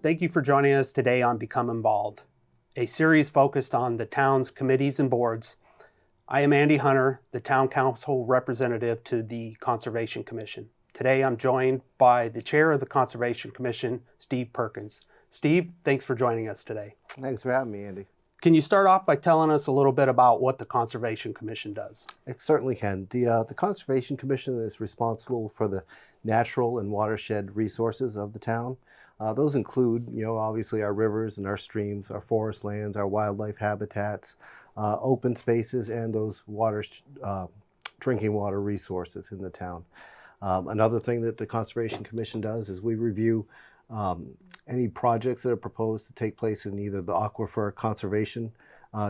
Thank you for joining us today on Become Involved, a series focused on the town's committees and boards. I am Andy Hunter, the Town Council representative to the Conservation Commission. Today I'm joined by the Chair of the Conservation Commission, Steve Perkins. Steve, thanks for joining us today. Thanks for having me, Andy. Can you start off by telling us a little bit about what the Conservation Commission does? It certainly can. The Conservation Commission is responsible for the natural and watershed resources of the town. Those include, obviously our rivers and our streams, our forest lands, our wildlife habitats, open spaces, and those drinking water resources in the town. Another thing that the Conservation Commission does is we review any projects that are proposed to take place in either the Aquifer Conservation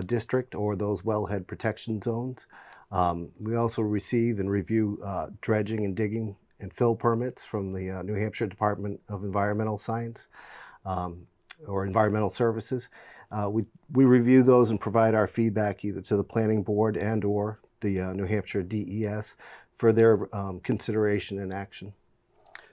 District or those wellhead protection zones. We also receive and review dredging and digging and fill permits from the New Hampshire Department of Environmental Science or Environmental Services. We review those and provide our feedback either to the Planning Board and or the New Hampshire DES for their consideration and action.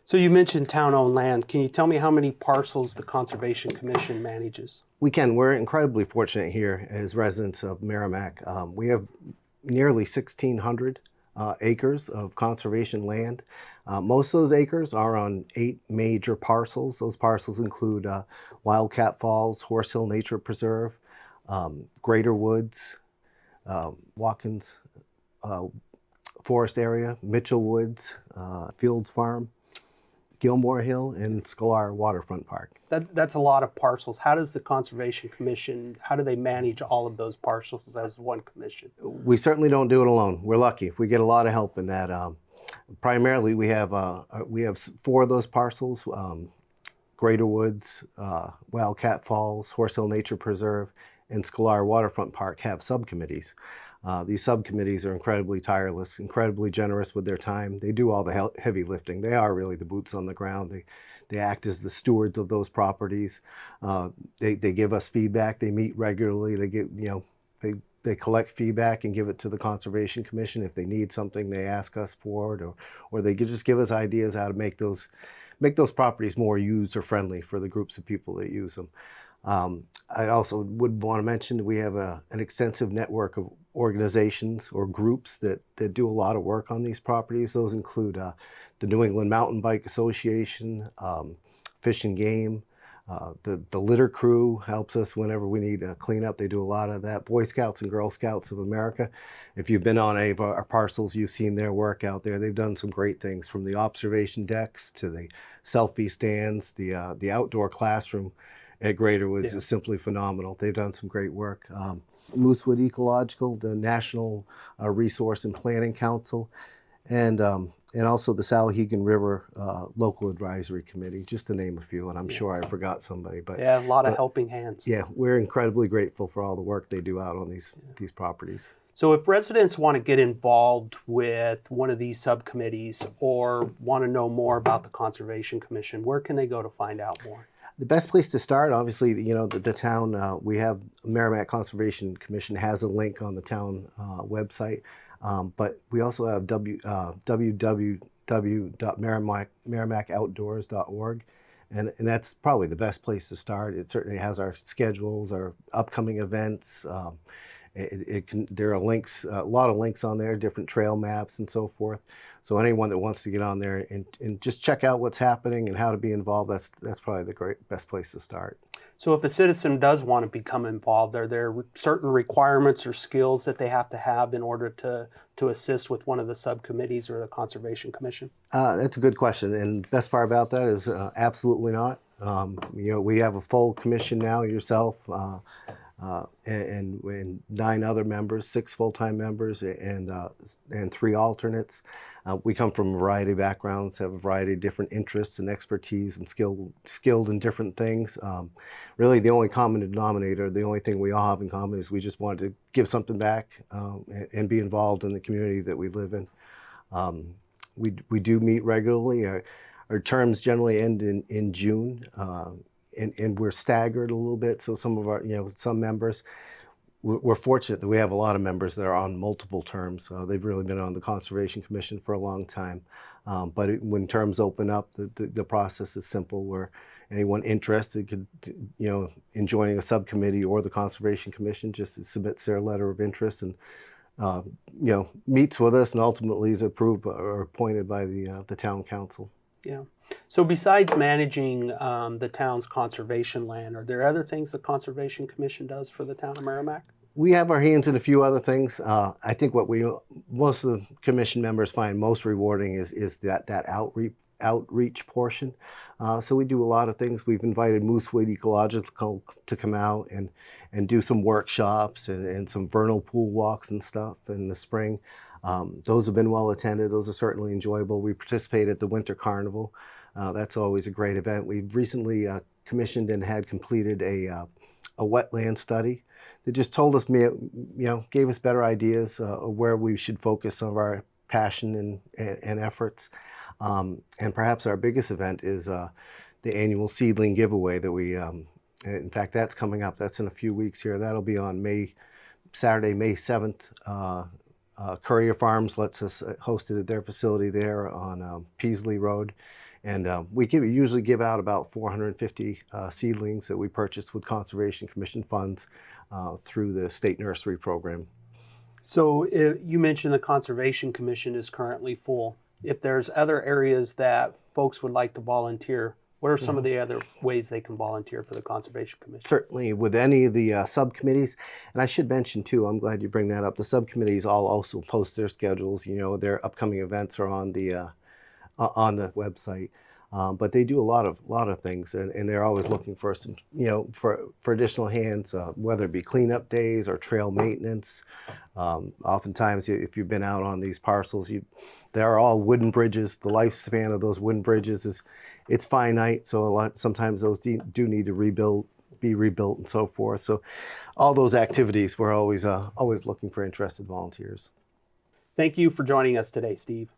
So you mentioned town-owned land. Can you tell me how many parcels the Conservation Commission manages? We can. We're incredibly fortunate here as residents of Merrimack. We have nearly 1,600 acres of conservation land. Most of those acres are on 8 major parcels. Those parcels include Wildcat Falls, Horse Hill Nature Preserve, Greater Woods, Watkins Forest Area, Mitchell Woods, Fields Farm, Gilmore Hill, and Scholar Waterfront Park. That's a lot of parcels. How does the Conservation Commission, how do they manage all of those parcels as one commission? We certainly don't do it alone. We're lucky. We get a lot of help in that. Primarily, we have 4 of those parcels, Greater Woods, Wildcat Falls, Horse Hill Nature Preserve, and Scholar Waterfront Park have subcommittees. These subcommittees are incredibly tireless, incredibly generous with their time. They do all the heavy lifting. They are really the boots on the ground. They act as the stewards of those properties. They give us feedback. They meet regularly. They collect feedback and give it to the Conservation Commission. If they need something, they ask us for it, or they just give us ideas how to make those properties more user-friendly for the groups of people that use them. I also would want to mention we have an extensive network of organizations or groups that do a lot of work on these properties. Those include the New England Mountain Bike Association, Fish and Game. The litter crew helps us whenever we need a cleanup. They do a lot of that. Boy Scouts and Girl Scouts of America. If you've been on any of our parcels, you've seen their work out there. They've done some great things, from the observation decks to the selfie stands. The outdoor classroom at Greater Woods is simply phenomenal. They've done some great work. Moosewood Ecological, the National Resource and Planning Council, and also the Salhegan River Local Advisory Committee, just to name a few, and I'm sure I forgot somebody. But yeah, a lot of helping hands. Yeah, we're incredibly grateful for all the work they do out on these properties. So if residents want to get involved with one of these subcommittees or want to know more about the Conservation Commission, where can they go to find out more? The best place to start, obviously, the town, we have Merrimack Conservation Commission has a link on the town website, but we also have www.merrimackoutdoors.org, and that's probably the best place to start. It certainly has our schedules, our upcoming events. There are links, a lot of links on there, different trail maps and so forth. So anyone that wants to get on there and just check out what's happening and how to be involved, that's probably the best place to start. So if a citizen does want to become involved, are there certain requirements or skills that they have to have in order to assist with one of the subcommittees or the Conservation Commission? That's a good question, and the best part about that is absolutely not. We have a full commission now, yourself, and 9 other members, 6 full-time members, and 3 alternates. We come from a variety of backgrounds, have a variety of different interests and expertise, and skilled in different things. Really, the only common denominator, the only thing we all have in common is we just wanted to give something back and be involved in the community that we live in. We do meet regularly. Our terms generally end in June. And we're staggered a little bit. So some of our, some members, we're fortunate that we have a lot of members that are on multiple terms. They've really been on the Conservation Commission for a long time. But when terms open up, the process is simple, where anyone interested could, in joining a subcommittee or the Conservation Commission, just submits their letter of interest and, meets with us and ultimately is approved or appointed by the town council. Yeah. So besides managing the town's conservation land, are there other things the Conservation Commission does for the town of Merrimack? We have our hands in a few other things. I think what most of the commission members find most rewarding is that outreach portion. So we do a lot of things. We've invited Moosewood Ecological to come out and do some workshops and some vernal pool walks and stuff in the spring. Those have been well attended. Those are certainly enjoyable. We participate at the Winter Carnival. That's always a great event. We've recently commissioned and had completed a wetland study that just told us, gave us better ideas of where we should focus some of our passion and efforts. And perhaps our biggest event is the annual seedling giveaway that we, in fact, that's coming up. That's in a few weeks here. That'll be on Saturday, May 7th. Courier Farms lets us host it at their facility there on Peasley Road. And we usually give out about 450 seedlings that we purchase with Conservation Commission funds through the state nursery program. So you mentioned the Conservation Commission is currently full. If there's other areas that folks would like to volunteer, what are some of the other ways they can volunteer for the Conservation Commission? Certainly, with any of the subcommittees. And I should mention too, I'm glad you bring that up, the subcommittees all also post their schedules. Their upcoming events are on the website. But they do a lot of things, and they're always looking for some, for additional hands, whether it be cleanup days or trail maintenance. Oftentimes, if you've been out on these parcels, they are all wooden bridges. The lifespan of those wooden bridges it's finite, so sometimes those do need to be rebuilt and so forth. So all those activities, we're always looking for interested volunteers. Thank you for joining us today, Steve.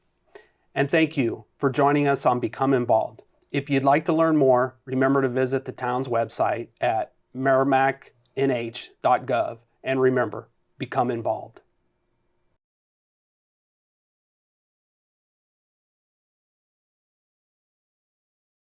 And thank you for joining us on Become Involved. If you'd like to learn more, remember to visit the town's website at merrimacknh.gov. And remember, become involved.